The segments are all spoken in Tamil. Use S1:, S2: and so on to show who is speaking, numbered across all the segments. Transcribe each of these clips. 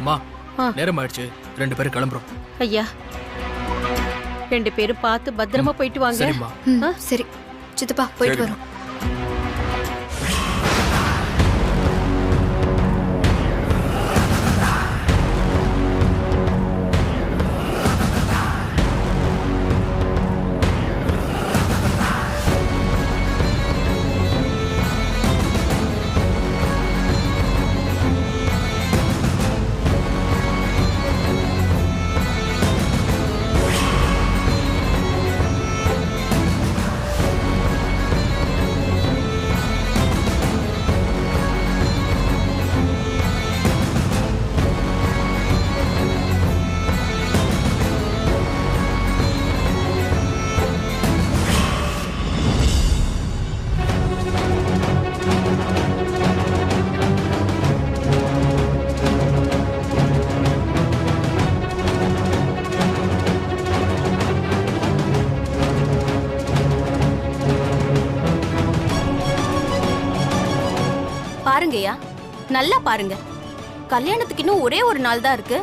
S1: அம்மா நேரம் ஆயிடுச்சு, 2 பேரும் கிளம்புறோம்.
S2: ஐயா 2 பேரும் பார்த்து பத்திரமா போயிட்டு வாங்க.
S1: சரிம்மா.
S3: சரி சித்தப்பா, போயிட்டு வரோம்.
S4: பாருங்கய்யா, நல்லா பாருங்க. கல்யாணத்துக்கு இன்னும் ஒரே ஒரு நாள் தான் இருக்கு.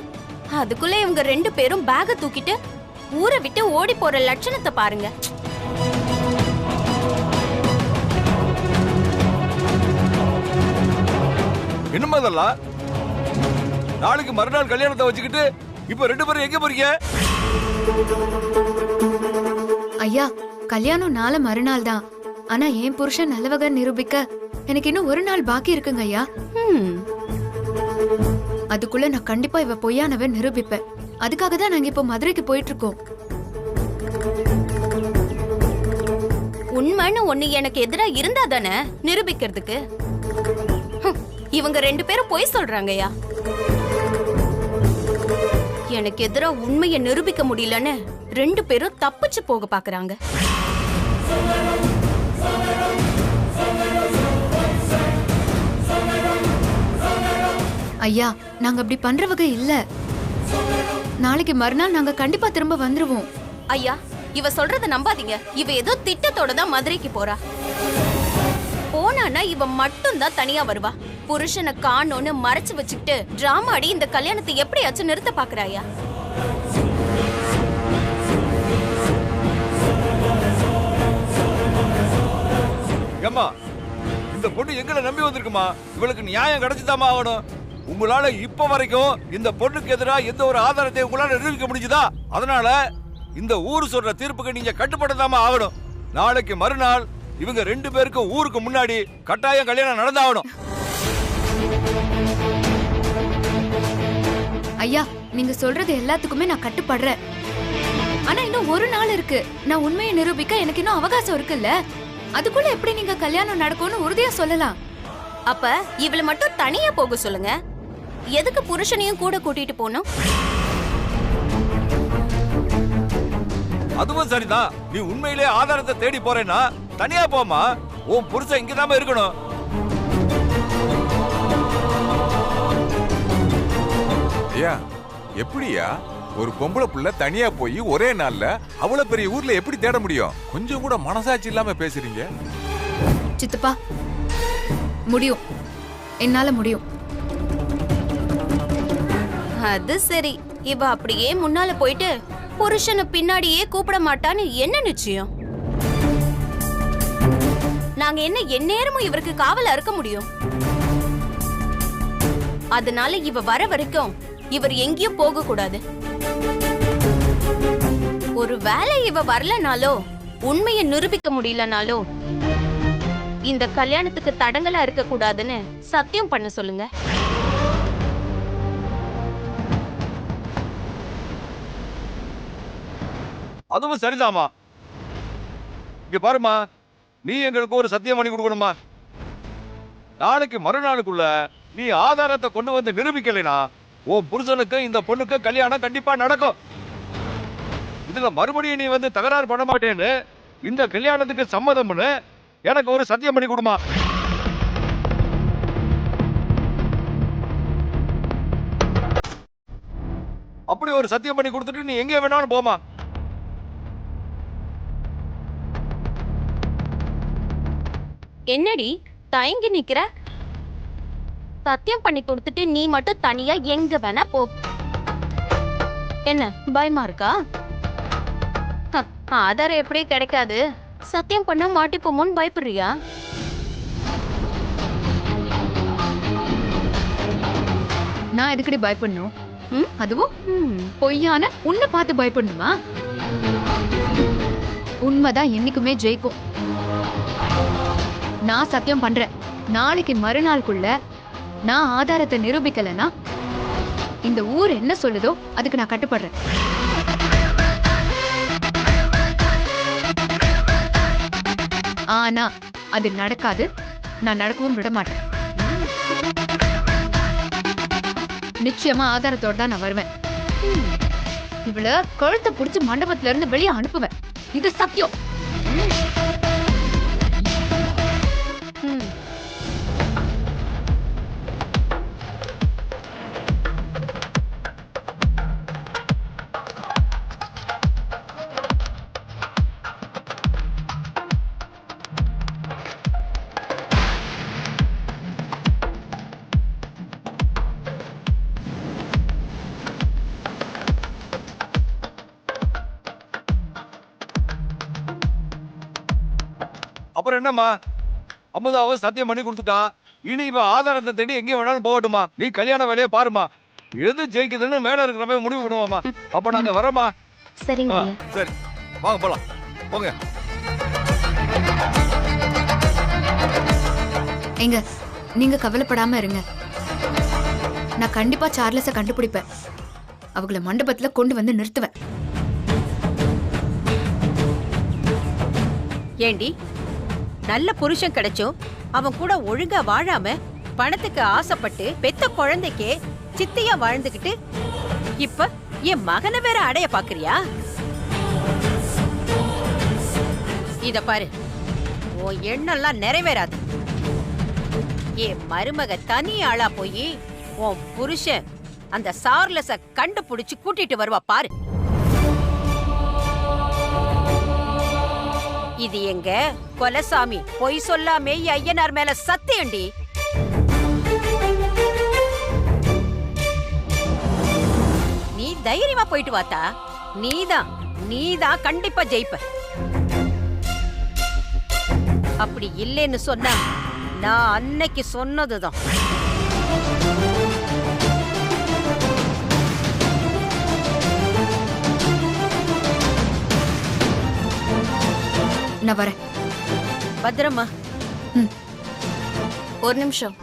S4: அதுக்குள்ள இவங்க 2 பேரும் பேக தூக்கிட்டு ஊரை விட்டு ஓடி போற லட்சணத்தை பாருங்க.
S5: என்னமா இதெல்லாம்? நாளைக்கு மறுநாள் கல்யாணத்தை வச்சுக்கிட்டு இப்ப 2 பேரும் எங்க போறீங்க?
S3: ஐயா, கல்யாணம் நாளை மறுநாள் தான். ஆனா என் புருஷன் நல்லவக நிரூபிக்க எனக்கு இன்னும் ஒரு நாள் பாக்கி இருக்குங்க ஐயா. அதுக்குள்ள நான் கண்டிப்பா இவ பொய்யானவ நிரூபிப்பேன். அதுக்காக தான் நாங்க இப்ப மதுரைக்கு போயிட்டு இருக்கோம்.
S4: உண்மைன்னு ஒண்ணு எனக்கு எதிரா இருந்தா தானே நிரூபிக்கிறதுக்கு. இவங்க 2 பேரும் பொய் சொல்றாங்கய்யா. எனக்கு எதிரா உண்மையை நிரூபிக்க முடியலன்னு 2 பேரும் தப்பிச்சு போக பாக்குறாங்க.
S3: ஐயா, நாங்க அப்படி பண்ற வகை இல்ல. நாளைக்கு மறுநாள் நாங்க கண்டிப்பா திரும்ப வந்துருவோம்.
S4: ஐயா, இவ சொல்றத நம்பாதீங்க. இவ ஏதோ திட்டத்தோட தான் மதுரைக்கு போறா. போனானா இவ மட்டும் தான் தனியா வருவா. புருஷனை காணோன்னு மறைச்சு வச்சுக்கிட்டு டிராமா ஆடி இந்த கல்யாணத்தை எப்படியாச்சும் நிறுத்த பாக்குறாயா?
S5: ஏம்மா, இந்த பொண்ணு எங்களை நம்பி வந்திருக்குமா? இவளுக்கு நியாயம் கிடைச்சுதாமா ஆகணும். உங்களால இப்ப வரைக்கும் இந்த பொண்ணுக்கு எதிராக எந்த ஒரு ஆதாரத்தை உங்களால நிரூபிக்க முடிஞ்சுதா? அதனால இந்த ஊர் சொல்ற தீர்ப்புக்கு நீங்க கட்டுப்பட்டதாமா ஆகணும். நாளைக்கு மறுநாள் இவங்க 2 பேருக்கும் ஊருக்கு முன்னாடி கட்டாயம் கல்யாணம் நடந்தாகணும்.
S3: ஐயா, நீங்க சொல்றது எல்லாத்துக்குமே நான் கட்டுப்படுறேன். ஆனா இன்னும் ஒரு நாள் இருக்கு. நான் உண்மையை நிரூபிக்க எனக்கு இன்னும் அவகாசம் இருக்குல்ல. அதுக்குள்ள எப்படி நீங்க கல்யாணம் நடக்கும்னு உறுதியா சொல்லலாம்?
S4: அப்ப இவளை மட்டும் தனியா போக சொல்லுங்க. எதுக்கு புருஷனையும் கூட கூட்டிட்டு போனோம்?
S5: அதுவும் சரிதான். நீ உண்மையிலே ஆதாரத்தை தேடி போறேன்னா தனியா போமா. உன் புருஷன் இங்கதாம இருக்கணும்.
S6: ஐயா, எப்படியா ஒரு பொம்பளை புள்ள தனியா போய் ஒரே நாள்ல அவ்வளவு பெரிய ஊர்ல எப்படி தேட முடியும்? கொஞ்சம் கூட மனசாட்சி இல்லாம பேசுறீங்க.
S3: சித்தப்பா, முடியும். என்னால முடியும்.
S4: அது சரி. இவ அப்படியே முன்னால போயிட்டு புருஷனை பின்னாடியே கூப்பிட மாட்டான்னு என்ன நிச்சயம்? நாங்க என்ன எந்நேரமும் இவருக்கு காவலா இருக்க முடியும்? அதனால இவ வர வரைக்கும் இவர் எங்கேயும் போக கூடாது. ஒரு வேளை இவ வரலனாலோ உண்மையை நிரூபிக்க முடியலனாலோ இந்த கல்யாணத்துக்கு தடங்கலா இருக்க கூடாதுன்னு சத்தியம் பண்ண சொல்லுங்க.
S5: அதுவும் சரிதாமா. இங்க பாருமா, நீ எங்களுக்கு ஒரு சத்தியம் பண்ணி கொடுக்கணுமா? நாளைக்கு மறுநாளுக்குள்ள நீ ஆதாரத்தை கொண்டு வந்து நிரூபிக்கலைனா உன் புருஷனுக்கு இந்த பொண்ணுக்கு கல்யாணம் கண்டிப்பா நடக்கும். இதுல மறுபடியும் நீ வந்து தகராறு பண்ண மாட்டேன்னு இந்த கல்யாணத்துக்கு சம்மதம்னு எனக்கு ஒரு சத்தியம் பண்ணி கொடுமா. அப்படி ஒரு சத்தியம் பண்ணி கொடுத்துட்டு நீ எங்கே வேணாலும் போமா.
S4: என்னடி தயங்கி நிக்கிற? சத்தியம் பண்ணி கொடுத்துட்டு நீ மட்டும் தனியா எங்க வேணா போ. என்ன பயமா இருக்கா? ஆதாரம் எப்படி கிடைக்காது, சத்தியம் பண்ண மாட்டிப்போமோன்னு பயப்படுறியா?
S3: நான் எதுக்கடி பயப்படணும்? அதுவும் பொய்யான உன்னை பார்த்து பயப்படணுமா? உண்மைதான் என்னைக்குமே ஜெயிக்கும். நான் சத்தியம் பண்றேன், நாளைக்கு மறுநாளுக்குள்ள நான் ஆதாரத்தை நிரூபிக்கலனா இந்த ஊர் என்ன சொல்லுதோ அதுக்கு நான் கட்டுப்படுறேன். ஆனா அது நடக்காது, நான் நடக்கவும் விட மாட்டேன். நிச்சயமா ஆதாரத்தோட தான் நான் வருவேன். இவள கழுத்தை பிடிச்சு மண்டபத்துல இருந்து வெளியே அனுப்புவேன். இது சத்தியம்.
S5: அப்புறம் என்னம்மா, அமுதாவை சத்தியம் பண்ணி கொடுத்துட்டா. இனி இவன் ஆதாரத்தை தேடி எங்கேயும் வேணாலும் போகட்டுமா. நீ கல்யாண வேலையை பாருமா. எது ஜெயிக்குதுன்னு மேல இருக்கிற முடிவு பண்ணுவோமா. அப்ப நாங்க வரோமா.
S4: சரிங்க.
S5: சரி வாங்க போலாம். போங்க.
S3: எங்க நீங்க கவலைப்படாம இருங்க. நான் கண்டிப்பா சார்லஸ கண்டுபிடிப்பேன். அவங்கள மண்டபத்துல கொண்டு வந்து நிறுத்துவேன்.
S2: ஏண்டி, நல்ல புருஷன் கிடைச்சும் அவன் கூட ஒழுங்கா வாழாம பணத்துக்கு ஆசைப்பட்டு பெத்த குழந்தைக்கே சித்தியா வாழ்ந்துகிட்டு இப்ப என் மகனை வேற அடைய பாக்குறியா? இத பாரு, உன் எண்ணெல்லாம் நிறைவேறாது. என் மருமக தனி ஆளா போய் உன் புருஷன் அந்த சார்லஸ கண்டுபிடிச்சு கூட்டிட்டு வருவா பாரு. இது எங்க கொலசாமி பொய் சொல்லாமே ஐயனார் மேல சத்தியண்டி. நீ தைரியமா போயிட்டு வாத்தா. நீதான் கண்டிப்பா ஜெயிப்ப. அப்படி இல்லைன்னு சொன்னா நான் அன்னைக்கு சொன்னதுதான்.
S3: நான் வரேன்.
S2: பத்திரமா.
S4: ஒரு நிமிஷம்.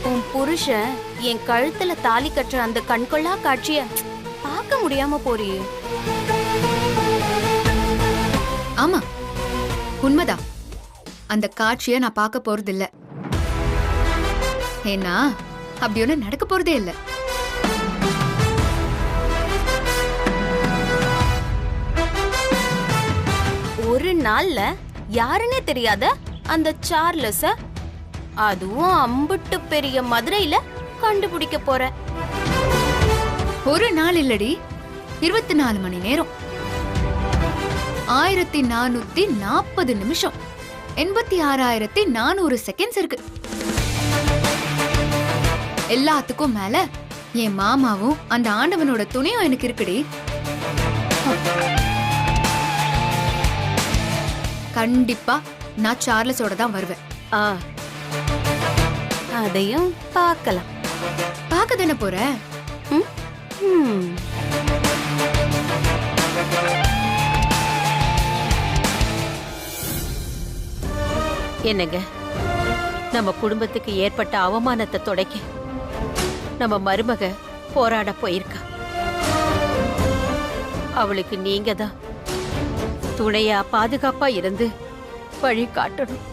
S4: உன் புருஷன் என் கழுத்துல தாலி கட்டுற அந்த கண்கொள்ளா காட்சிய பார்க்க முடியாம போறியே.
S3: ஆமா, உண்மைதான். அந்த காட்சியை நான் பார்க்க போறதில்ல. ஏன்னா அப்படி ஒண்ணு நடக்க போறதே இல்ல.
S4: ஒரு நாள்ல யாருன்னே தெரியாத அந்த சார்லஸ, அதுவும் அம்புட்டு பெரிய மதுரையில கண்டுபிடிக்க போற.
S3: ஒரு நாள் இல்லடி, 24 மணி நேரம், 1440 நிமிஷம், 86,400 செகண்ட்ஸ் இருக்கு. எல்லாத்துக்கும் மேல என் மாமாவும் அந்த ஆண்டவனோட துணையும் எனக்கு இருக்குடி. கண்டிப்பா நான் சார்லஸோட தான் வருவேன்.
S4: அதையும் பார்க்கலாம்.
S3: பார்க்க தானே போறேன்.
S2: என்னங்க, நம்ம குடும்பத்துக்கு ஏற்பட்ட அவமானத்தை துடைக்க நம்ம மருமக போராட போயிருக்கா. அவளுக்கு நீங்க தான் துணையா பாதுகாப்பா இருந்து வழி காட்டணும்.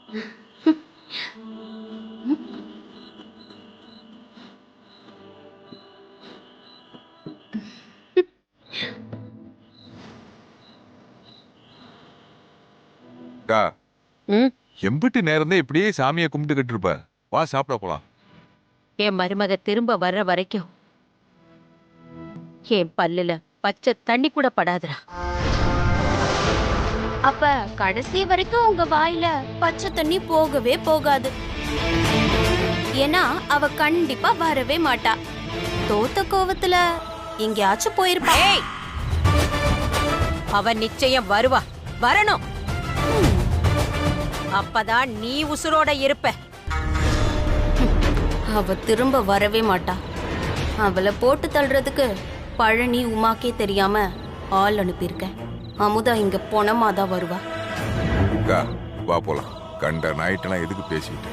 S6: அக்கா,
S2: ம்
S6: எம்பிட்டு நேரம் தான் இப்படியே சாமியை கும்பிட்டுக்கிட்டு இருப்ப? வா சாப்பிட போலாம்.
S2: என் மருமக திரும்ப வர்ற வரைக்கும் என் பல்லுல பச்சை தண்ணி கூட படாதுடா.
S4: அப்ப கடைசி வரைக்கும் உங்க வாயில பச்சை தண்ணி போகவே போகாது. ஏன்னா அவ கண்டிப்பா வரவே மாட்டா. தோத்த கோவத்துல எங்கேயாச்சும் போயிருப்பா.
S2: ஏய், அவ நிச்சயம் வருவா, வரணும். அப்பதான் நீ உசுரோட இருப்ப.
S4: அவ திரும்ப வரவே மாட்டா. அவளை போட்டு தள்ளுறதுக்கு பழனி உமாக்கே தெரியாம ஆள் அனுப்பியிருக்கேன். அமுதா இங்க பொணமாதான் வருவா.
S6: அக்கா, வா போலாம். கண்ட நாயிட்டெல்லாம் எதுக்கு பேசிக்கிட்டு?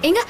S3: எங்க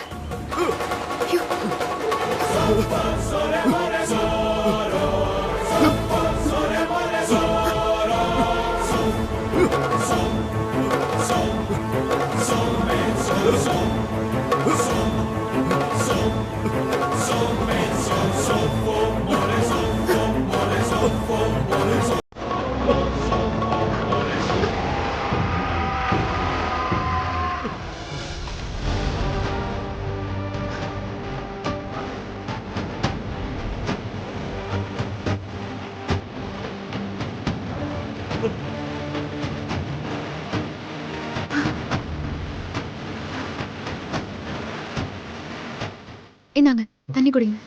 S3: இந்தாங்க தண்ணி குடிங்க.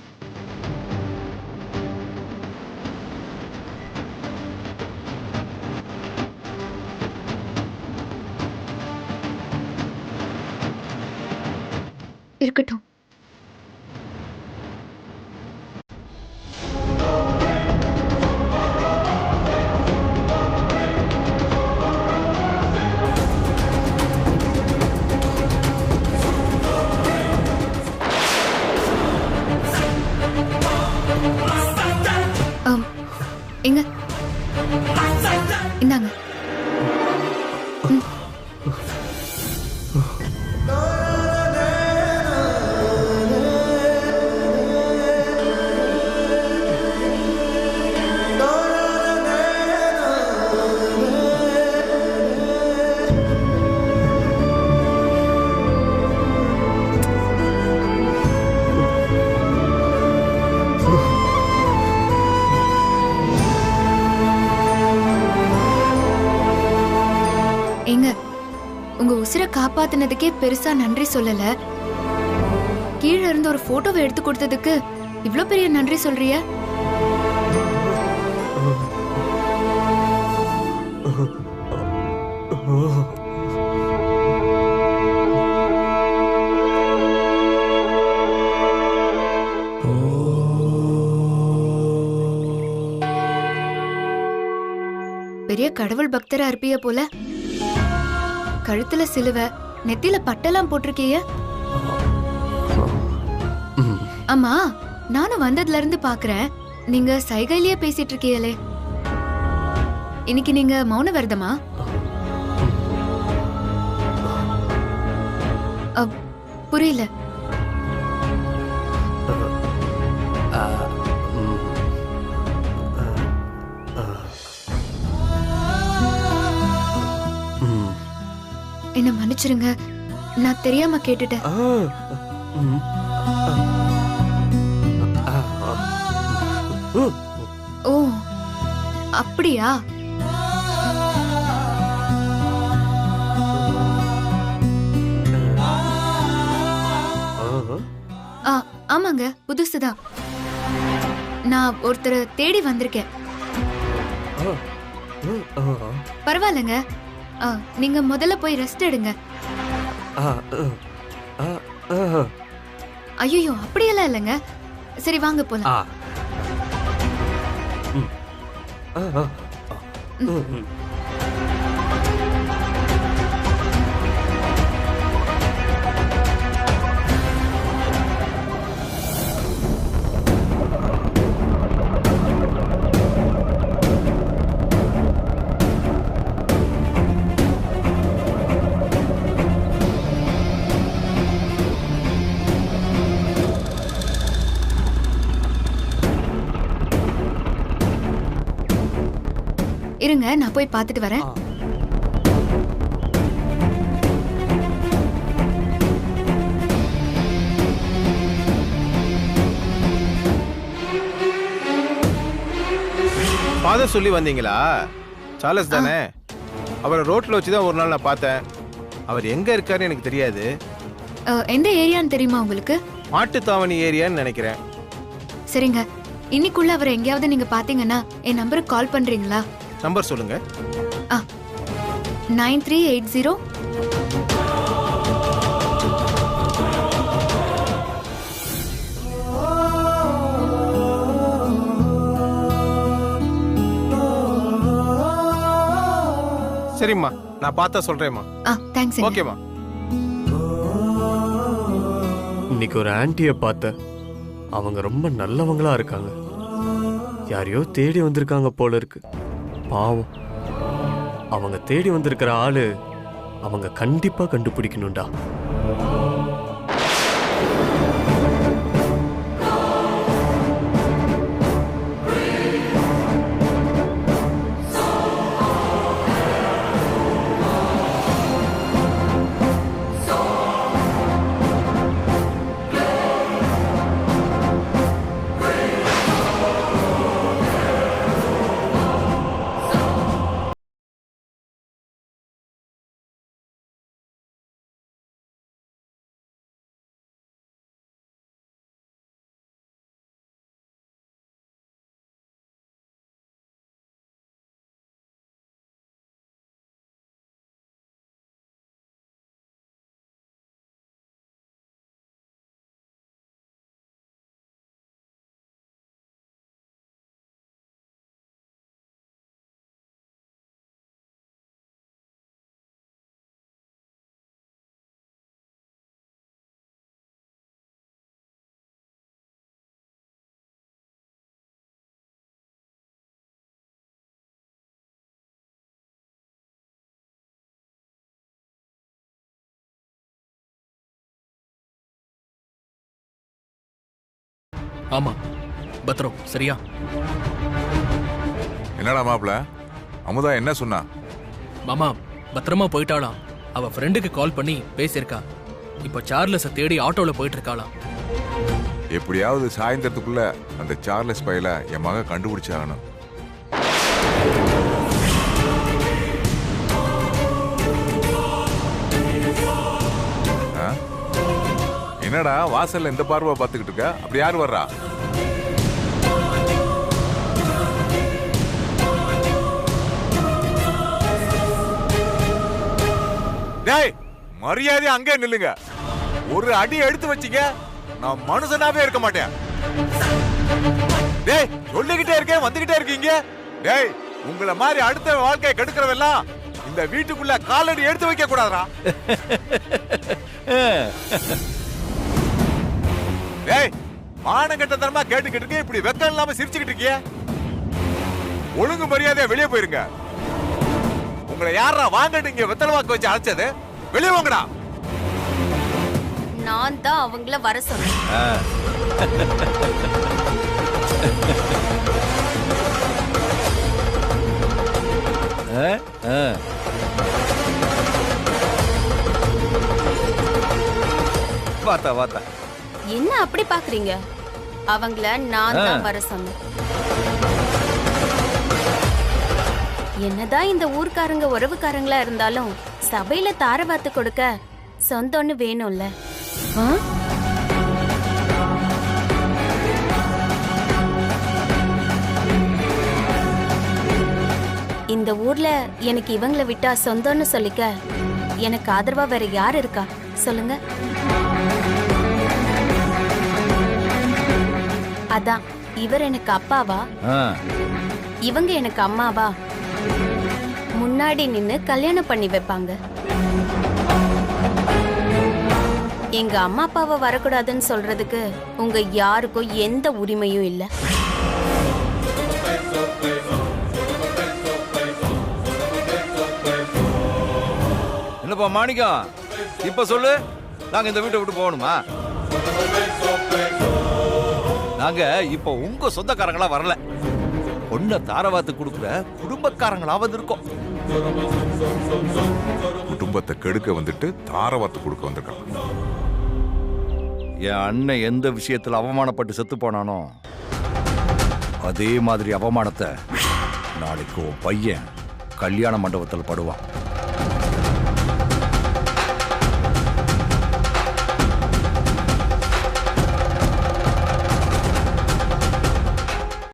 S3: இருக்கட்டும். எங்க இந்தாங்க. உங்க உசிரை காப்பாத்தினதுக்கே பெருசா நன்றி சொல்லல. கீழே இருந்து ஒரு போட்டோவை எடுத்து கொடுத்ததுக்கு இவ்ளோ பெரிய நன்றி சொல்றிய? பெரிய கடவுள் பக்தரா இருப்பிய போல. கழுத்துல சிலுவை, நெத்தில பட்டெல்லாம் போட்டிருக்கீங்க. அம்மா, நானும் வந்ததுல இருந்து பாக்குறேன், நீங்க சைகையிலேயே பேசிட்டு இருக்கீங்களே. இன்னைக்கு நீங்க மௌன விரதமா? புரியல. என்ன மன்னிச்சிருங்க, நான் தெரியாம கேட்டுட்டேன். ஓ அப்படியா? ஆமாங்க, புதுசுதான். நான் ஒருத்தரை தேடி வந்திருக்கேன். பரவாயில்லைங்க, நீங்க முதல்ல போய் ரெஸ்ட் எடுங்க. ஐயோ அப்படியெல்லாம் இல்லைங்க. சரி வாங்க போலாம். இருங்க, நான் போய் பார்த்துட்டு வரேன்.
S7: ஃபாதர் சொல்லி வந்தீங்களா? சார்லஸ் தானே? அவரை ரோட்ல வச்சுதான் ஒரு நாள் நான் பார்த்தேன். அவர் எங்க இருக்காருன்னு எனக்கு தெரியாது.
S3: எந்த ஏரியான்னு தெரியுமா உங்களுக்கு?
S7: மாட்டுத்தாவணி ஏரியான்னு நினைக்கிறேன்.
S3: சரிங்க, இன்னைக்குள்ள அவரை எங்கேயாவது நீங்க பாத்தீங்கன்னா என் நம்பருக்கு கால் பண்றீங்களா?
S7: நம்பர் சொல்லுங்க.
S3: 9380.
S7: சரிம்மா, நான் பார்த்தா சொல்றேம்மா.
S3: தேங்க்ஸ்.
S7: ஓகேம்மா.
S8: இன்னைக்கு ஒரு ஆன்ட்டியை பார்த்தேன். அவங்க ரொம்ப நல்லவங்களா இருக்காங்க. யாரையோ தேடி வந்திருக்காங்க போல இருக்கு. பாவம், அவங்க தேடி வந்திருக்கிற ஆளு அவங்க கண்டிப்பா கண்டுபிடிக்கணும்டா.
S1: ஆமா, பத்திரம். சரியா?
S6: என்னடா மாப்பிள, அமுதா என்ன சொன்னா?
S1: மாமா பத்திரமா போயிட்டாளாம். அவ ஃப்ரெண்டுக்கு கால் பண்ணி பேசியிருக்கா. இப்ப சார்லஸ தேடி ஆட்டோல போயிட்டு இருக்காளாம்.
S6: எப்படியாவது சாயந்தரத்துக்குள்ள அந்த சார்லஸ் பையல என் மக கண்டுபிடிச்சாகணும். என்னடா வாசல்ல இந்த பார்வை பார்த்துக்கிட்டு இருக்க? அப்படி யாரு வர்றா? டேய், மரியாதை அங்கே நில்லுங்க. ஒரு அடி எடுத்து வச்சீங்க, நான் மனுஷனாவே இருக்க மாட்டேன். டேய், சொல்லிக்கிட்டே இருக்கேன், வந்துகிட்டே இருக்கீங்க. டேய், உங்களை மாதிரி அடுத்த வாழ்க்கையை கெடுக்கிறவெல்லாம் இந்த வீட்டுக்குள்ள காலடி எடுத்து வைக்க கூடாதுடா. டேய், மானங்கட்டத்தனமா கேட்டுக்கிட்டு இருக்க, இப்படி வெக்கம் இல்லாம சிரிச்சுக்கிட்டு இருக்கிய. ஒழுங்கு மரியாதையா வெளியே போயிருங்க. உங்களை யாரா வாங்கிட்டு இங்க வெத்தலை வாக்கு வச்சு அழைச்சது? வெளியே வாங்கடா.
S4: நான் தான் அவங்கள வர சொன்னேன்.
S5: வாத்தா வாத்தா.
S4: என்ன அப்படி பாக்குறீங்க? அவங்கள நான் தான் வர சொன்னேன். என்னதான் இந்த ஊர்க்காரங்க உறவுக்காரங்களா இருந்தாலும் சபையில தாரவாத்து கொடுக்க சொந்தம்னு வேணும்ல. இந்த ஊர்ல எனக்கு இவங்களை விட்டா சொந்தம்னு சொல்லிக்க எனக்கு ஆதரவா வேற யார் இருக்கா சொல்லுங்க? அதான் இவர் எனக்கு அப்பாவா, இவங்க எனக்கு அம்மாவா முன்னாடி நின்னு கல்யாணம் பண்ணி வைப்பாங்க. எங்க அம்மா அப்பாவை வரக்கூடாதுன்னு சொல்றதுக்கு உங்க யாருக்கும் எந்த உரிமையும் இல்ல.
S5: என்னப்பா மாணிக்கம், இப்ப சொல்லு, நாங்க இந்த வீட்டை விட்டு போகணுமா? நாங்க இப்ப உங்க சொந்தக்காரங்களா வரல, பொண்ண தாரவாத்து கொடுக்குற குடும்பக்காரங்களா வந்திருக்கோம்.
S6: குடும்பத்தை கெடுக்க வந்துட்டு தாரவாத்து கொடுக்க வந்திருக்காங்க.
S5: என் அண்ணன் எந்த விஷயத்துல அவமானப்பட்டு செத்து போனானோ அதே மாதிரி அவமானத்தை நாளைக்கு உன் பையன் கல்யாண மண்டபத்தில் படுவான்.